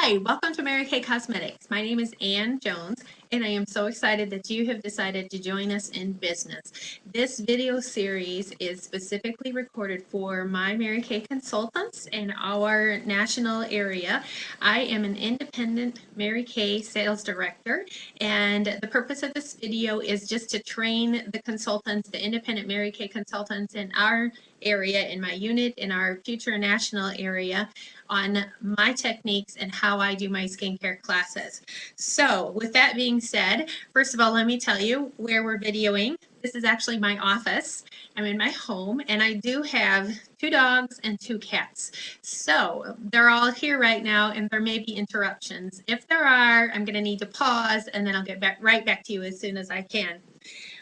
Hi, welcome to Mary Kay Cosmetics. My name is Ann Jones, and I am so excited that you have decided to join us in business. This video series is specifically recorded for my Mary Kay consultants in our national area. I am an independent Mary Kay sales director, and the purpose of this video is just to train the consultants, the independent Mary Kay consultants in our area, in my unit, in our future national area, on my techniques and how I do my skincare classes. So with that being said, first of all, let me tell you where we're videoing. This is actually my office. I'm in my home, and I do have 2 dogs and 2 cats. So they're all here right now, and there may be interruptions. If there are, I'm going to need to pause, and then I'll get right back to you as soon as I can.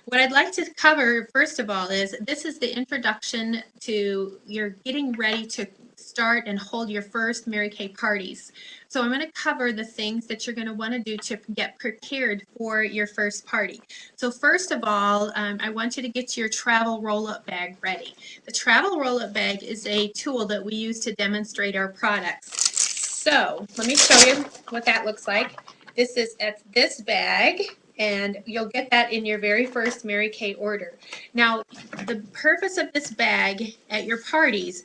What I'd like to cover, first of all, is this is the introduction to your getting ready to start and hold your first Mary Kay parties. So I'm going to cover the things that you're going to want to do to get prepared for your first party. So first of all, I want you to get your travel roll-up bag ready. The travel roll-up bag is a tool that we use to demonstrate our products. So let me show you what that looks like. This is this bag, and you'll get that in your very first Mary Kay order. Now, the purpose of this bag at your parties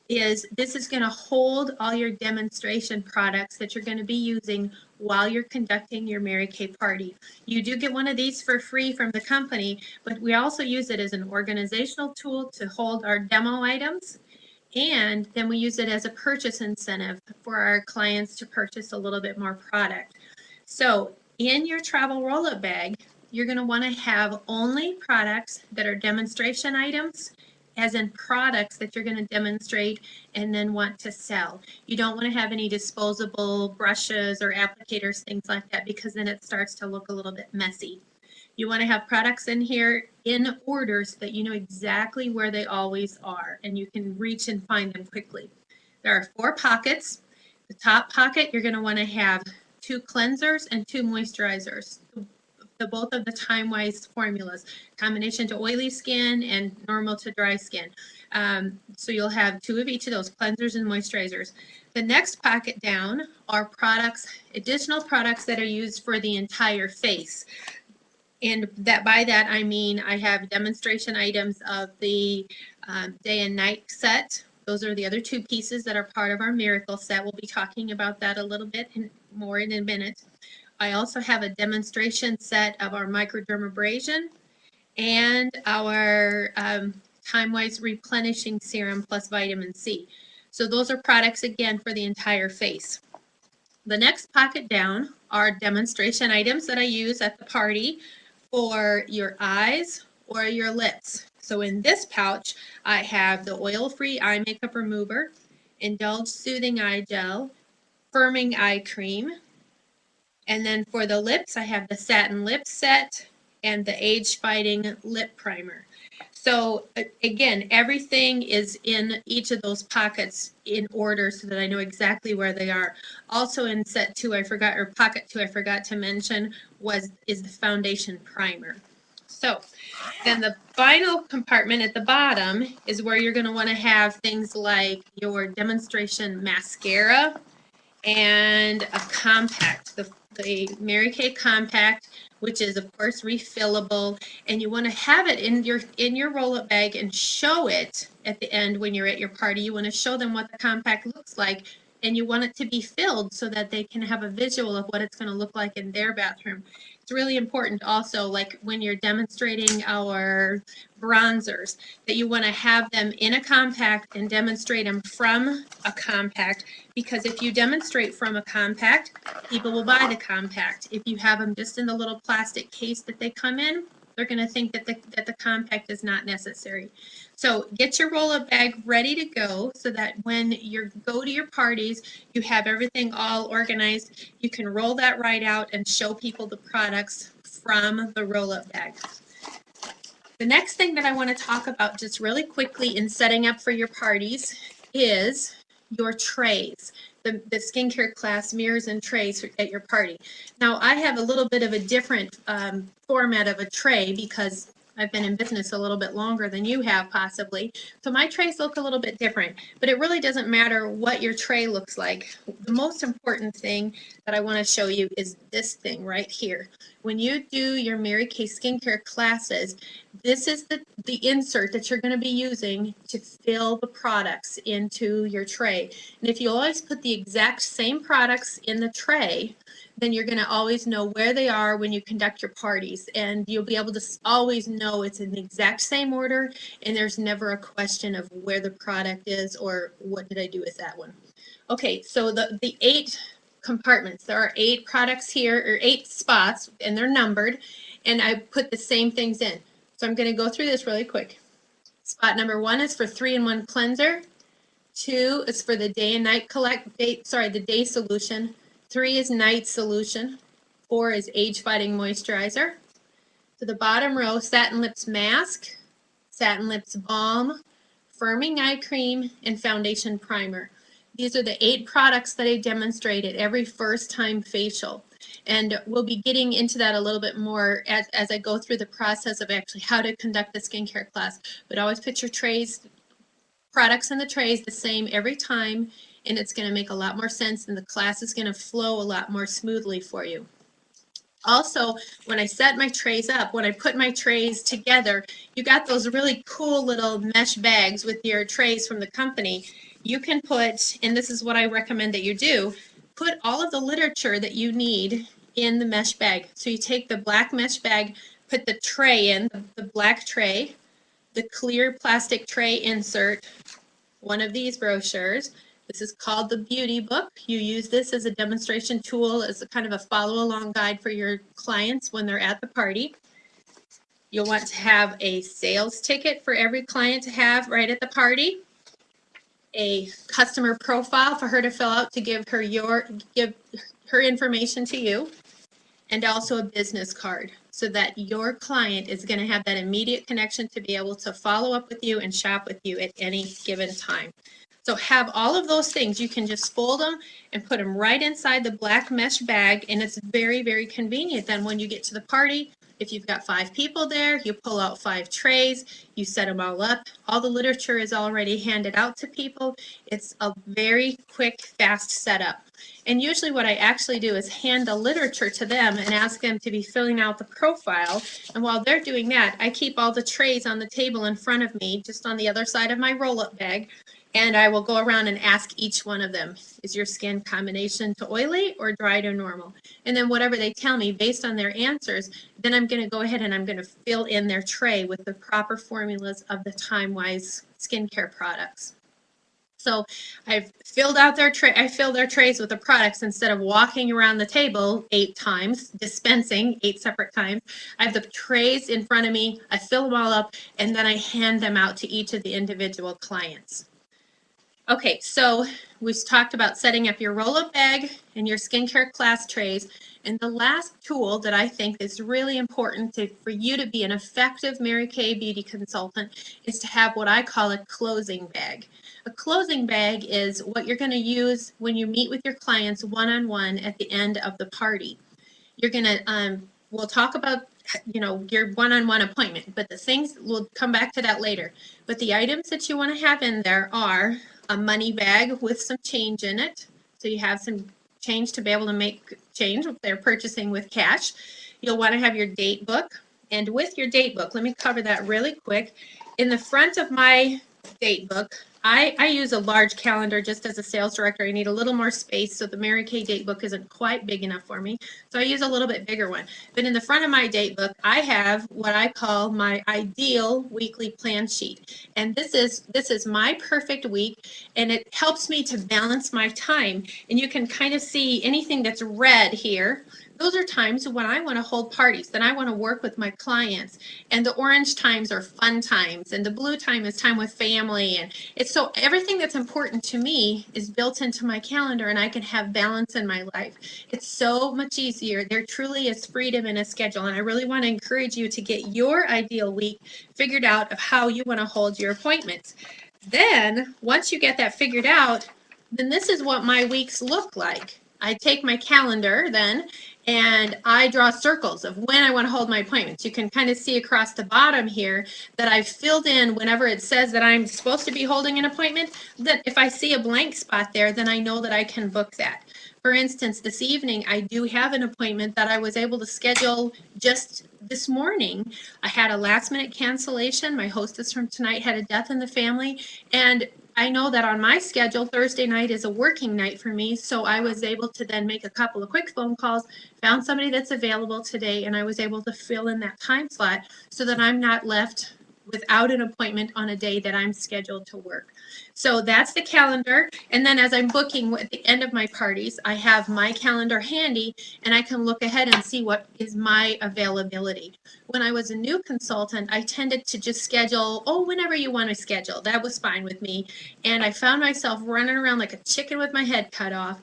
is this is going to hold all your demonstration products that you're going to be using while you're conducting your Mary Kay party. You do get one of these for free from the company, but we also use it as an organizational tool to hold our demo items, and then we use it as a purchase incentive for our clients to purchase a little bit more product. So in your travel roll-up bag, you're going to want to have only products that are demonstration items, as in products that you're going to demonstrate and then want to sell. You don't want to have any disposable brushes or applicators, things like that, because then it starts to look a little bit messy. You want to have products in here in orders that you know exactly where they always are, and you can reach and find them quickly. There are 4 pockets. The top pocket, you're going to want to have 2 cleansers and 2 moisturizers. Both of the time-wise formulas, combination to oily skin and normal to dry skin. So you'll have 2 of each of those, cleansers and moisturizers. The next pocket down are products, additional products that are used for the entire face. And by that I mean I have demonstration items of the day and night set. Those are the other 2 pieces that are part of our miracle set. We'll be talking about that a little bit more in a minute. I also have a demonstration set of our microdermabrasion and our time-wise replenishing serum plus vitamin C. So those are products, again, for the entire face. The next pocket down are demonstration items that I use at the party for your eyes or your lips. So in this pouch, I have the oil-free eye makeup remover, Indulge Soothing Eye Gel, Firming Eye Cream, and then for the lips, I have the Satin Lip Set and the Age Fighting Lip Primer. So again, everything is in each of those pockets in order so that I know exactly where they are. Also in set 2, pocket 2, I forgot to mention is the foundation primer. So then the final compartment at the bottom is where you're going to want to have things like your demonstration mascara and a compact, the Mary Kay compact, which is of course refillable, and you want to have it in your roll-up bag and show it at the end when you're at your party. You want to show them what the compact looks like, and you want it to be filled so that they can have a visual of what it's going to look like in their bathroom. It's really important also, like when you're demonstrating our bronzers, that you want to have them in a compact and demonstrate them from a compact, because if you demonstrate from a compact, people will buy the compact. If you have them just in the little plastic case that they come in, they're going to think that the compact is not necessary. So get your roll-up bag ready to go so that when you go to your parties, you have everything all organized. You can roll that right out and show people the products from the roll-up bag. The next thing that I want to talk about just really quickly in setting up for your parties is your trays. The skincare class mirrors and trays at your party. Now I have a little bit of a different format of a tray because I've been in business a little bit longer than you have possibly. So my trays look a little bit different, but it really doesn't matter what your tray looks like. The most important thing that I want to show you is this thing right here. When you do your Mary Kay skincare classes, this is the insert that you're going to be using to fill the products into your tray. And if you always put the exact same products in the tray, then you're going to always know where they are when you conduct your parties, and you'll be able to always know it's in the exact same order, and there's never a question of where the product is or what did I do with that one. Okay, so the 8 compartments, there are 8 products here, or 8 spots, and they're numbered, and I put the same things in. So I'm going to go through this really quick. Spot number 1 is for 3-in-1 cleanser. 2 is for the day and night the day solution. 3 is night solution. 4 is age-fighting moisturizer. To the bottom row, Satin Lips Mask, Satin Lips Balm, Firming Eye Cream, and Foundation Primer. These are the 8 products that I demonstrate at every first-time facial. And we'll be getting into that a little bit more as I go through the process of actually how to conduct the skincare class. But always put your products in the trays the same every time, and it's going to make a lot more sense, and the class is going to flow a lot more smoothly for you. Also, when I set my trays up, when I put my trays together, you got those really cool little mesh bags with your trays from the company. You can put, and this is what I recommend that you do, put all of the literature that you need in the mesh bag. So you take the black mesh bag, put the tray in, the black tray, the clear plastic tray insert, one of these brochures. This is called the Beauty Book. You use this as a demonstration tool, as a kind of a follow-along guide for your clients when they're at the party. You'll want to have a sales ticket for every client to have right at the party, a customer profile for her to fill out to give her information to you, and also a business card so that your client is going to have that immediate connection to be able to follow up with you and shop with you at any given time. So have all of those things. You can just fold them and put them right inside the black mesh bag, and it's very, very convenient. Then when you get to the party, if you've got 5 people there, you pull out 5 trays, you set them all up. All the literature is already handed out to people. It's a very quick, fast setup. And usually what I actually do is hand the literature to them and ask them to be filling out the profile. And while they're doing that, I keep all the trays on the table in front of me, just on the other side of my roll-up bag. And I will go around and ask each one of them, is your skin combination to oily or dry to normal? And then whatever they tell me based on their answers, then I'm going to go ahead and I'm going to fill in their tray with the proper formulas of the Time-Wise skincare products. So I've filled out their tray. I fill their trays with the products instead of walking around the table 8 times, dispensing 8 separate times. I have the trays in front of me. I fill them all up, and then I hand them out to each of the individual clients. Okay, so we've talked about setting up your roll-up bag and your skincare class trays. And the last tool that I think is really important for you to be an effective Mary Kay beauty consultant is to have what I call a closing bag. A closing bag is what you're going to use when you meet with your clients one-on-one at the end of the party. You're going to, we'll talk about your one-on-one appointment, but the things, we'll come back to that later. But the items that you want to have in there are a money bag with some change in it. So you have some change to be able to make change if they're purchasing with cash. You'll want to have your date book. And with your date book, let me cover that really quick. In the front of my date book, I use a large calendar just as a sales director. I need a little more space, so the Mary Kay date book isn't quite big enough for me. So I use a little bit bigger one. But in the front of my date book, I have what I call my ideal weekly plan sheet. And this is my perfect week, and it helps me to balance my time. And you can kind of see anything that's red here. Those are times when I want to hold parties, then I want to work with my clients. And the orange times are fun times, and the blue time is time with family. And it's so everything that's important to me is built into my calendar, and I can have balance in my life. It's so much easier. There truly is freedom in a schedule, and I really want to encourage you to get your ideal week figured out of how you want to hold your appointments. Then, once you get that figured out, then this is what my weeks look like. I take my calendar then, and I draw circles of when I want to hold my appointments. You can kind of see across the bottom here that I've filled in whenever it says that I'm supposed to be holding an appointment, that if I see a blank spot there, then I know that I can book that. For instance, this evening, I do have an appointment that I was able to schedule just this morning. I had a last minute cancellation. My hostess from tonight had a death in the family, and I know that on my schedule, Thursday night is a working night for me, so I was able to then make a couple of quick phone calls, found somebody that's available today, and I was able to fill in that time slot so that I'm not left without an appointment on a day that I'm scheduled to work. So that's the calendar. And then as I'm booking at the end of my parties, I have my calendar handy and I can look ahead and see what is my availability. When I was a new consultant, I tended to just schedule, whenever you want to schedule. That was fine with me. And I found myself running around like a chicken with my head cut off.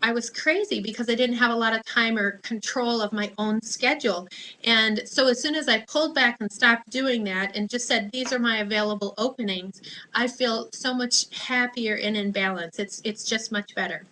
I was crazy because I didn't have a lot of time or control of my own schedule. And so as soon as I pulled back and stopped doing that and just said, these are my available openings, I feel so much happier and in balance. It's just much better.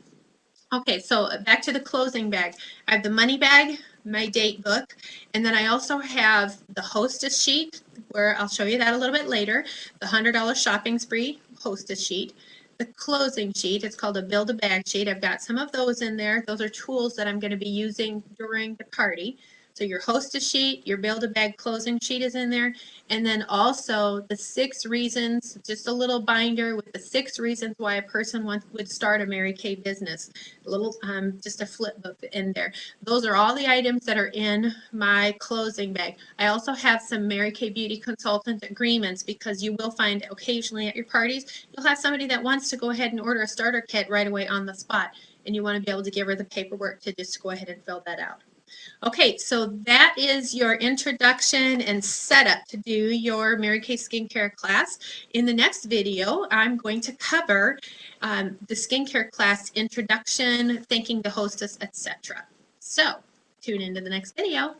Okay, so back to the closing bag. I have the money bag, my date book, and then I also have the hostess sheet, where I'll show you that a little bit later, the $100 shopping spree hostess sheet, the closing sheet. It's called a build a bag sheet. I've got some of those in there. Those are tools that I'm going to be using during the party. So your hostess sheet, your build a bag closing sheet is in there, and then also the 6 reasons, just a little binder with the 6 reasons why a person would start a Mary Kay business. A little, just a flip book in there. Those are all the items that are in my closing bag. I also have some Mary Kay Beauty consultant agreements, because you will find occasionally at your parties, you'll have somebody that wants to go ahead and order a starter kit right away on the spot, and you want to be able to give her the paperwork to just go ahead and fill that out. Okay, so that is your introduction and setup to do your Mary Kay skincare class. In the next video, I'm going to cover the skincare class introduction, thanking the hostess, etc. So tune into the next video.